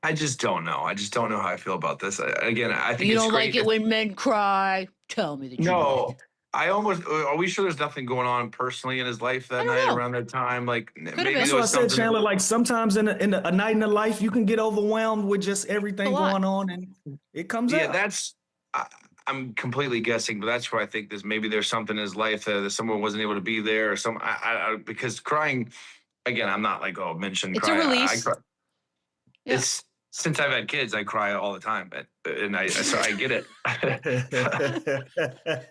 Speaker 4: I just don't know. I just don't know how I feel about this. Again, I think
Speaker 2: You
Speaker 4: it's
Speaker 2: don't
Speaker 4: great
Speaker 2: like it when men cry. Tell me the truth.
Speaker 4: No, are we sure there's nothing going on personally in his life that night around that time? Like maybe
Speaker 2: been.
Speaker 4: there
Speaker 3: That's what I
Speaker 4: was
Speaker 3: said,
Speaker 4: something.
Speaker 3: Chandler. Like sometimes in a night in the life, you can get overwhelmed with just everything going on, and it comes out.
Speaker 4: Yeah, I'm completely guessing, but that's where I think there's something in his life that someone wasn't able to be there, or because crying. Again, I'm not like mention
Speaker 2: It's
Speaker 4: cry.
Speaker 2: a release.
Speaker 4: I cry.
Speaker 2: Yeah.
Speaker 4: It's since I've had kids, I cry all the time, so I get it.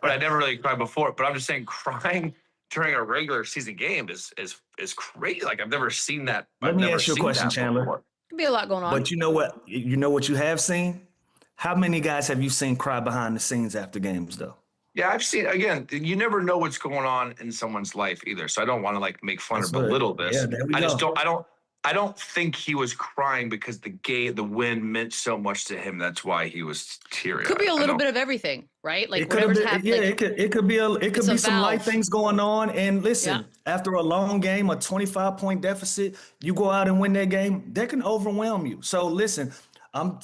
Speaker 4: But I never really cried before. But I'm just saying, crying during a regular season game is crazy. Like I've never seen that.
Speaker 3: Let me ask you a question, Chandler.
Speaker 2: Could be a lot going on.
Speaker 3: But you know what? You know what you have seen? How many guys have you seen cry behind the scenes after games, though?
Speaker 4: Yeah, I've seen. Again, you never know what's going on in someone's life either. So I don't want to like make fun or belittle this.
Speaker 3: Yeah, there we
Speaker 4: I
Speaker 3: go.
Speaker 4: just don't. I don't think he was crying because the win meant so much to him. That's why he was teary.
Speaker 2: Could be a little bit of everything, right? Like
Speaker 3: it could
Speaker 2: whatever's
Speaker 3: been,
Speaker 2: happening.
Speaker 3: yeah, it could be some light things going on. And listen, after a long game, a 25-point deficit, you go out and win that game, that can overwhelm you. So listen, I'm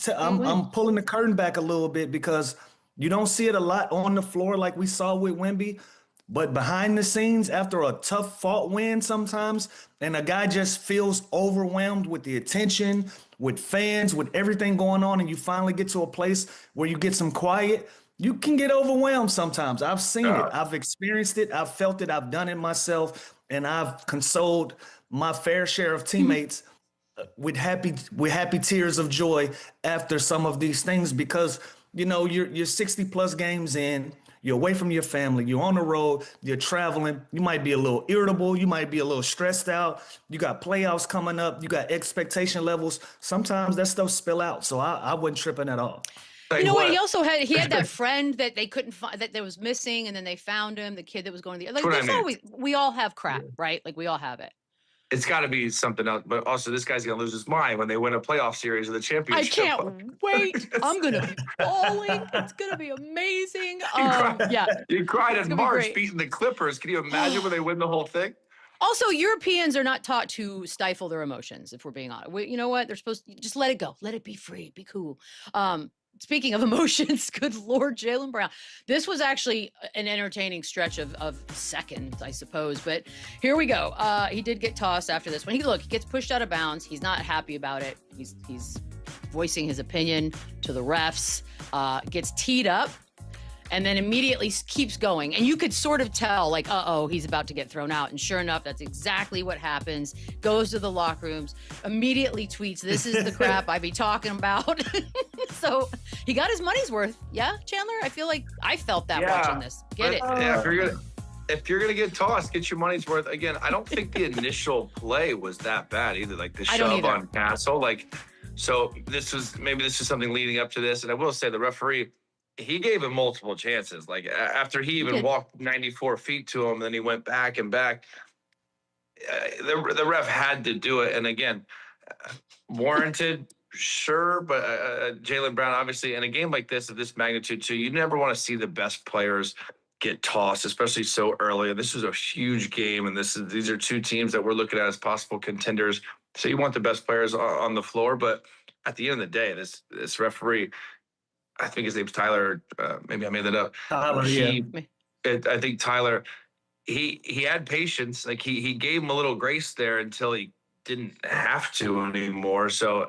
Speaker 3: pulling the curtain back a little bit because you don't see it a lot on the floor like we saw with Wemby. But behind the scenes, after a tough fought win sometimes, and a guy just feels overwhelmed with the attention, with fans, with everything going on, and you finally get to a place where you get some quiet, you can get overwhelmed sometimes. I've seen it. I've experienced it. I've felt it. I've done it myself. And I've consoled my fair share of teammates with happy tears of joy after some of these things because, you're 60 plus games in. You're away from your family. You're on the road. You're traveling. You might be a little irritable. You might be a little stressed out. You got playoffs coming up. You got expectation levels. Sometimes that stuff spill out. So I wasn't tripping at all.
Speaker 2: You know what? He had that friend that they couldn't find that was missing, and then they found him. The kid that was going to the we all have crap, right? Like we all have it.
Speaker 4: It's got to be something else. But also, this guy's going to lose his mind when they win a playoff series of the championship.
Speaker 2: I can't wait. I'm going to be bawling. It's going to be amazing.
Speaker 4: You cried in March beating the Clippers. Can you imagine when they win the whole thing?
Speaker 2: Also, Europeans are not taught to stifle their emotions, if we're being honest. You know what? They're supposed to just let it go. Let it be free. Be cool. Speaking of emotions, good Lord, Jaylen Brown. This was actually an entertaining stretch of seconds, I suppose. But here we go. He did get tossed after this one. He gets pushed out of bounds. He's not happy about it. He's voicing his opinion to the refs. Gets teed up. And then immediately keeps going. And you could sort of tell, like, he's about to get thrown out. And sure enough, that's exactly what happens. Goes to the locker rooms, immediately tweets, "This is the crap I be talking about." So he got his money's worth. Yeah, Chandler? I feel like I felt that watching this. Get it.
Speaker 4: Yeah, if you're gonna get tossed, get your money's worth. Again, I don't think the initial play was that bad either. Like the shove on Castle. So this is something leading up to this. And I will say the referee, he gave him multiple chances. Like after he even walked 94 feet to him, then he went back and back. The ref had to do it. And again, warranted, sure. But Jaylen Brown, obviously, in a game like this, of this magnitude too, you never want to see the best players get tossed, especially so early. And this was a huge game. And these are two teams that we're looking at as possible contenders. So you want the best players on the floor. But at the end of the day, this referee, I think his name's Tyler. Maybe I made that up.
Speaker 3: Tyler,
Speaker 4: I think Tyler. He had patience. Like he gave him a little grace there until he didn't have to anymore. So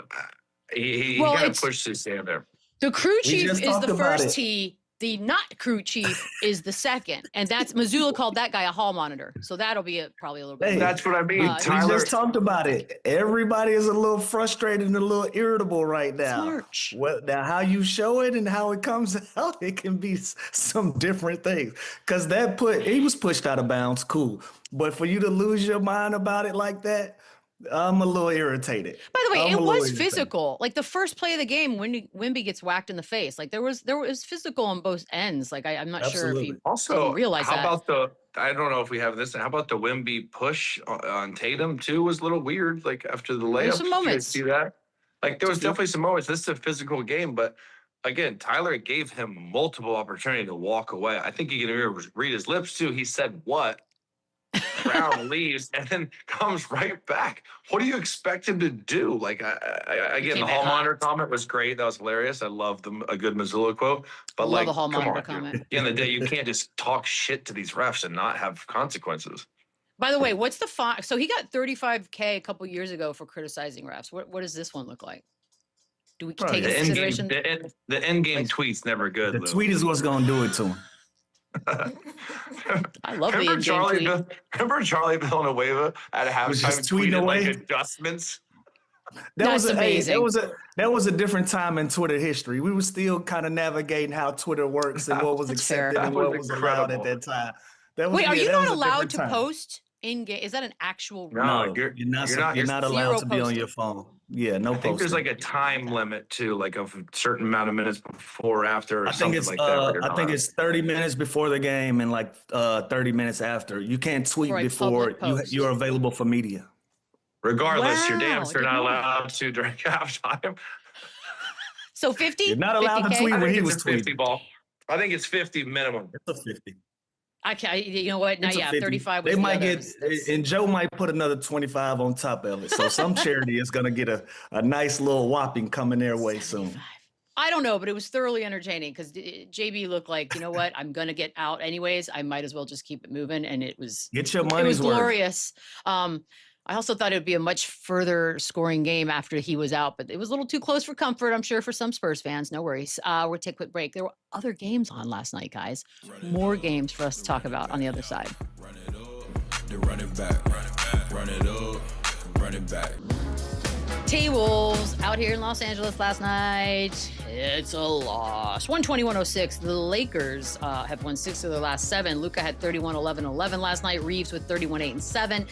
Speaker 4: he kind of pushed his hand there.
Speaker 2: The crew chief is the first tee. The not crew chief is the second, and that's Missoula called that guy a hall monitor. So that'll be probably a little bit.
Speaker 3: Hey,
Speaker 4: that's what I mean.
Speaker 3: Tyler, we just talked about it. Everybody is a little frustrated and a little irritable right now.
Speaker 2: March.
Speaker 3: Well, now how you show it and how it comes out, it can be some different things. Because he was pushed out of bounds, cool. But for you to lose your mind about it like that, I'm a little irritated.
Speaker 2: By the way,
Speaker 3: I'm
Speaker 2: it
Speaker 3: a little
Speaker 2: was
Speaker 3: irritated.
Speaker 2: physical. Like the first play of the game, when Wemby gets whacked in the face, like there was physical on both ends. Like I'm not sure if you didn't
Speaker 4: Also,
Speaker 2: realize
Speaker 4: how
Speaker 2: that.
Speaker 4: about I don't know if we have this. How about the Wemby push on Tatum too? Was a little weird. Like after the layup,
Speaker 2: some
Speaker 4: did you
Speaker 2: moments.
Speaker 4: guys see that? Like there was definitely some moments. This is a physical game, but again, Tyler gave him multiple opportunity to walk away. I think you can read his lips too. He said, "What?" Brown leaves and then comes right back. What do you expect him to do? Like, again, the hall monitor comment was great. That was hilarious. I love a good Missoula quote. But
Speaker 2: Love
Speaker 4: like,
Speaker 2: a hall
Speaker 4: come
Speaker 2: monitor
Speaker 4: on,
Speaker 2: comment.
Speaker 4: dude. At the end of the day, you can't just talk shit to these refs and not have consequences.
Speaker 2: By the way, what's the fine? So he got $35K a couple years ago for criticizing refs. What does this one look like? Do we take into consideration?
Speaker 4: The end game tweet's never good.
Speaker 3: The
Speaker 4: Lou.
Speaker 3: tweet is what's gonna do it to him.
Speaker 2: I love the
Speaker 4: remember
Speaker 2: in-game tweet.
Speaker 4: Remember Charlie Villanueva at
Speaker 3: Was
Speaker 4: halftime
Speaker 3: just tweeting
Speaker 4: tweeted
Speaker 3: away?
Speaker 4: like adjustments?
Speaker 2: That's amazing.
Speaker 3: That was a different time in Twitter history. We were still kind of navigating how Twitter works and what was
Speaker 2: That's
Speaker 3: accepted
Speaker 2: fair.
Speaker 3: and
Speaker 4: That was
Speaker 3: what was allowed at
Speaker 4: incredible.
Speaker 3: that time. That was,
Speaker 2: Wait, are you
Speaker 3: that
Speaker 2: not
Speaker 3: was a
Speaker 2: allowed
Speaker 3: different
Speaker 2: to
Speaker 3: time.
Speaker 2: post in game? Is that an actual rule?
Speaker 4: No,
Speaker 3: No,
Speaker 4: you're
Speaker 3: you're
Speaker 4: not
Speaker 3: allowed
Speaker 2: zero
Speaker 3: to be on your
Speaker 2: posting.
Speaker 3: phone. Yeah, no
Speaker 4: I think there's
Speaker 3: posting.
Speaker 4: like a time limit too, like of a certain amount of minutes before or after, or
Speaker 3: I think
Speaker 4: something
Speaker 3: it's
Speaker 4: like that. where you're
Speaker 3: I think
Speaker 4: not-
Speaker 3: it's 30 minutes before the game and like 30 minutes after. You can't tweet
Speaker 2: For a
Speaker 3: before
Speaker 2: public post.
Speaker 3: you're available for media.
Speaker 4: Regardless, you're damn
Speaker 2: Wow,
Speaker 4: sure
Speaker 2: didn't
Speaker 4: not
Speaker 2: know that.
Speaker 4: allowed to during halftime.
Speaker 2: So 50?
Speaker 3: You're not allowed to
Speaker 2: 50K?
Speaker 3: tweet
Speaker 4: I
Speaker 3: when
Speaker 4: think
Speaker 3: he
Speaker 4: it's
Speaker 3: was
Speaker 4: a 50
Speaker 3: tweeting.
Speaker 4: ball. I think it's 50 minimum.
Speaker 3: It's a 50.
Speaker 2: I can't. You know what? No,
Speaker 3: It's a
Speaker 2: yeah,
Speaker 3: 50.
Speaker 2: 35 was
Speaker 3: They
Speaker 2: the
Speaker 3: might
Speaker 2: other.
Speaker 3: get, and Joe might put another 25 on top of it. So some charity is going to get a nice little whopping coming their way soon.
Speaker 2: 75. I don't know, but it was thoroughly entertaining because JB looked like, you know what? I'm going to get out anyways. I might as well just keep it moving. And it was
Speaker 3: Get your
Speaker 2: it was
Speaker 3: money's worth.
Speaker 2: glorious. I also thought it would be a much further scoring game after he was out, but it was a little too close for comfort, I'm sure, for some Spurs fans. No worries. We'll take a quick break. There were other games on last night, guys. More games for us to talk about on the other side.
Speaker 1: Run it up, then run it back. Run it up, run it back.
Speaker 2: T-Wolves out here in Los Angeles last night. It's a loss. 120-106. The Lakers have won 6 of their last 7. LUKA had 31-11-11 last night. Reaves with 31-8-7.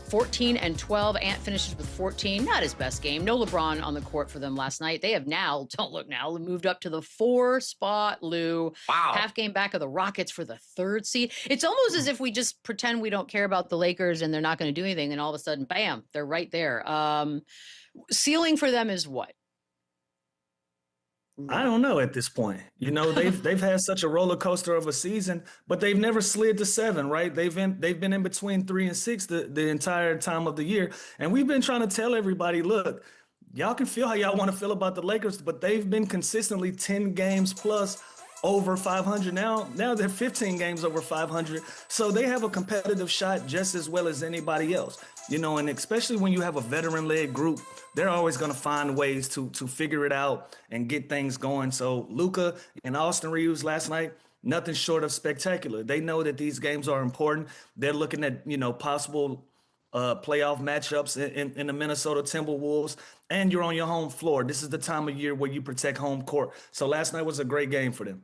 Speaker 2: 8-14-12. Ant finishes with 14. Not his best game. No LeBron on the court for them last night. They have now, don't look now, moved up to the 4 spot, Lou.
Speaker 4: Wow.
Speaker 2: Half game back of the Rockets for the 3rd seed. It's almost as if we just pretend we don't care about the Lakers and they're not going to do anything. And all of a sudden, bam, they're right there. Ceiling for them is what?
Speaker 3: I don't know at this point. You know, they've had such a roller coaster of a season, but they've never slid to 7, right? They've been in between 3 and 6 the entire time of the year. And we've been trying to tell everybody, look, y'all can feel how y'all want to feel about the Lakers, but they've been consistently 10 games plus over 500. Now they're 15 games over 500. So they have a competitive shot just as well as anybody else. You know, and especially when you have a veteran-led group, they're always going to find ways to figure it out and get things going. So LUKA and Austin Reaves last night, nothing short of spectacular. They know that these games are important. They're looking at, you know, possible playoff matchups in the Minnesota Timberwolves, and you're on your home floor. This is the time of year where you protect home court. So last night was a great game for them.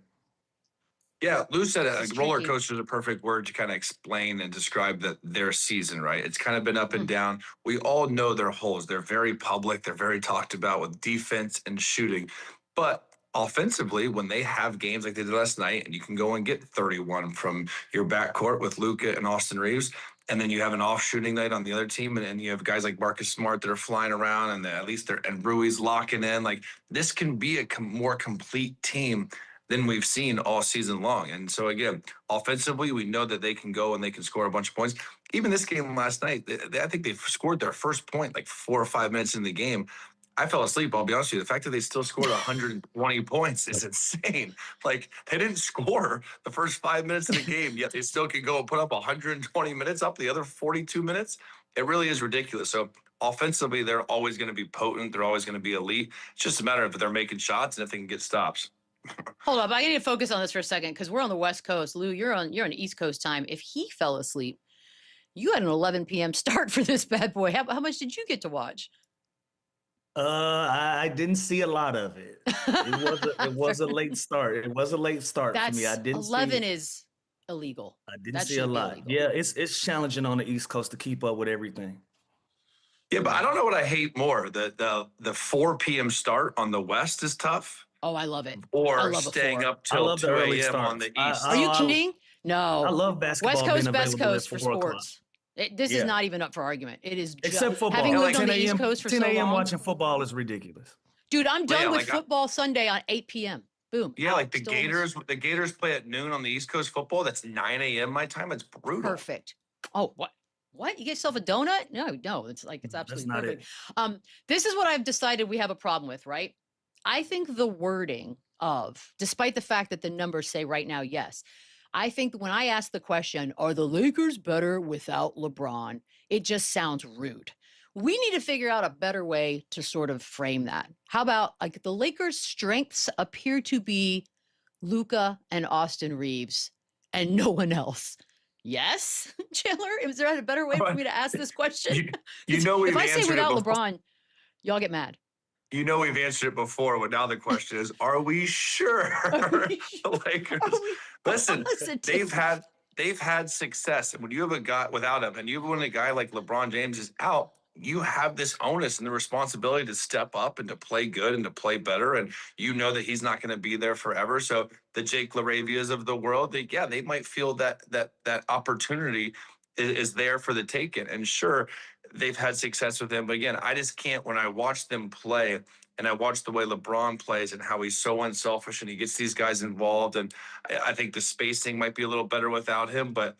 Speaker 4: Yeah, Lou said a
Speaker 2: It's
Speaker 4: roller
Speaker 2: tricky.
Speaker 4: coaster is a perfect word to kind of explain and describe their season, right? It's kind of been up and down. We all know their holes. They're very public. They're very talked about with defense and shooting. But offensively, when they have games like they did last night, and you can go and get 31 from your backcourt with LUKA and Austin Reaves, and then you have an off shooting night on the other team, and you have guys like Marcus Smart that are flying around, and at least and Rui's locking in. Like, this can be a more complete team than we've seen all season long. And so again, offensively, we know that they can go and they can score a bunch of points. Even this game last night, I think they scored their first point like 4 or 5 minutes in the game. I fell asleep, I'll be honest with you. The fact that they still scored 120 points is insane. Like, they didn't score the first 5 minutes of the game, yet they still can go and put up 120 minutes up the other 42 minutes. It really is ridiculous. So offensively, they're always going to be potent. They're always going to be elite. It's just a matter of if they're making shots and if they can get stops.
Speaker 2: Hold up, I need to focus on this for a second because we're on the West Coast. Lou, you're on East Coast time. If he fell asleep, you had an 11 p.m. start for this bad boy. How much did you get to watch?
Speaker 3: I didn't see a lot of it. It was a late start. It was a late start for me. I didn't
Speaker 2: 11
Speaker 3: see,
Speaker 2: is illegal.
Speaker 3: I didn't
Speaker 2: That
Speaker 3: see a
Speaker 2: should be
Speaker 3: lot.
Speaker 2: illegal.
Speaker 3: Yeah, it's challenging on the East Coast to keep up with everything.
Speaker 4: Yeah, but I don't know what I hate more. The 4 p.m. start on the West is tough.
Speaker 2: Oh, I love it.
Speaker 4: Or
Speaker 2: I love a
Speaker 4: staying
Speaker 2: 4.
Speaker 4: up till
Speaker 3: love the
Speaker 4: 2
Speaker 3: early
Speaker 4: a.m. on the
Speaker 3: starts.
Speaker 4: East.
Speaker 2: Are you kidding? No.
Speaker 3: I love basketball
Speaker 2: West Coast,
Speaker 3: being
Speaker 2: best
Speaker 3: available
Speaker 2: coast
Speaker 3: at
Speaker 2: for
Speaker 3: 4 o'clock.
Speaker 2: sports. This is not even up for argument. It is
Speaker 3: Except football.
Speaker 2: Having lived on
Speaker 3: 10
Speaker 2: the East
Speaker 3: a.m.
Speaker 2: Coast for
Speaker 3: 10
Speaker 2: so
Speaker 3: a.m.
Speaker 2: long.
Speaker 3: watching football is ridiculous.
Speaker 2: Dude, I'm done
Speaker 4: Yeah,
Speaker 2: with
Speaker 4: like
Speaker 2: football Sunday on 8 p.m. Boom.
Speaker 4: Yeah,
Speaker 2: out.
Speaker 4: like the
Speaker 2: Still
Speaker 4: Gators play at noon on the East Coast football. That's 9 a.m. my time. It's brutal.
Speaker 2: Perfect. Oh, what? What? You get yourself a donut? No. It's absolutely
Speaker 3: not
Speaker 2: perfect. This is what I've decided we have a problem with, right? I think the wording of, despite the fact that the numbers say right now, yes, I think when I ask the question, are the Lakers better without LeBron? It just sounds rude. We need to figure out a better way to sort of frame that. How about like the Lakers' strengths appear to be LUKA and Austin Reaves and no one else. Yes, Chandler? Is there a better way for me to ask this question?
Speaker 4: You know we've
Speaker 2: if I say
Speaker 4: answered
Speaker 2: without
Speaker 4: it before.
Speaker 2: LeBron, y'all get mad.
Speaker 4: You know we've answered it before, but now the question is, are we sure? The Lakers. Listen, they've had success. And when you have a guy without him, and when a guy like LeBron James is out, you have this onus and the responsibility to step up and to play good and to play better. And you know that he's not going to be there forever. So the Jake LaRavias of the world, they might feel that opportunity is there for the taking. And sure, they've had success with him. But again, I just can't, when I watch them play and I watch the way LeBron plays and how he's so unselfish and he gets these guys involved. And I think the spacing might be a little better without him, but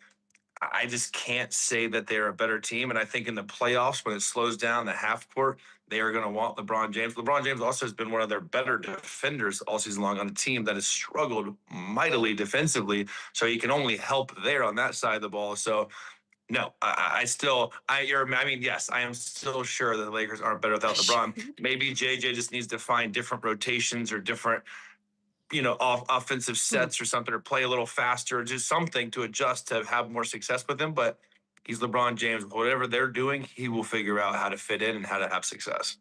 Speaker 4: I just can't say that they're a better team. And I think in the playoffs, when it slows down the half court, they are going to want LeBron James. LeBron James also has been one of their better defenders all season long on a team that has struggled mightily defensively. So he can only help there on that side of the ball. So no, yes, I am still sure that the Lakers aren't better without LeBron. Maybe JJ just needs to find different rotations or different, offensive sets or something, or play a little faster, or just something to adjust to have more success with him. But he's LeBron James. Whatever they're doing, he will figure out how to fit in and how to have success.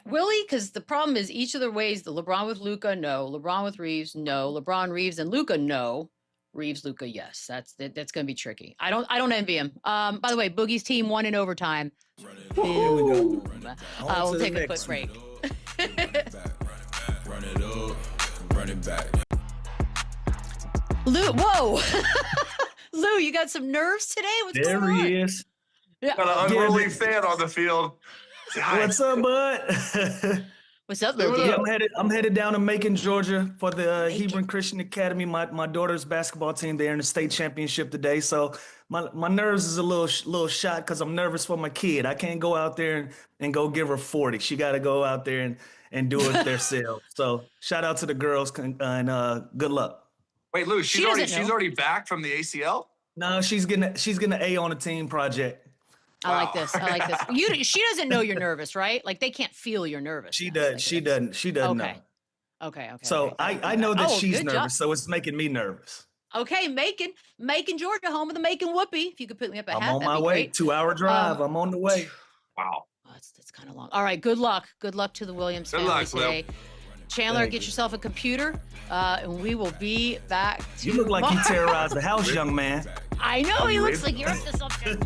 Speaker 2: Will he? Because the problem is each of the ways, the LeBron with LUKA, no. LeBron with Reaves, no. LeBron, Reaves, and LUKA, no. Reaves, LUKA, yes. That's going to be tricky. I don't envy him. By the way, Boogie's team won in overtime. We'll take a quick break.
Speaker 1: Run it up, run it back.
Speaker 2: Lou, whoa. Lou, you got some nerves today? What's going on?
Speaker 3: There he is.
Speaker 2: Yeah.
Speaker 4: Got an unruly fan on the field.
Speaker 3: What's up, bud?
Speaker 2: What's up, Lou?
Speaker 3: Yeah, I'm headed down to Macon, Georgia for the Hebron Christian Academy. My daughter's basketball team. They're in the state championship today, so my nerves is a little shot because I'm nervous for my kid. I can't go out there and go give her 40. She got to go out there and do it themselves. So shout out to the girls and good luck.
Speaker 4: Wait, Lou, she's already back from the ACL?
Speaker 3: No, she's getting an A on a team project.
Speaker 2: I like this. She doesn't know you're nervous, right? Like they can't feel you're nervous.
Speaker 3: She doesn't know.
Speaker 2: Okay.
Speaker 3: So I know that she's nervous, so it's making me nervous.
Speaker 2: Okay, Macon, Georgia, home of the Macon Whoopie. If you could put me up a hat,
Speaker 3: I'm on my way. 2-hour drive. I'm on the way.
Speaker 4: Wow.
Speaker 2: That's kind of long. All right, good luck. Good luck to the Williams family today. Chandler, get yourself a computer, and we will be back tomorrow.
Speaker 3: You look like you terrorized the house, young man.
Speaker 2: I know, he looks like you're up to something.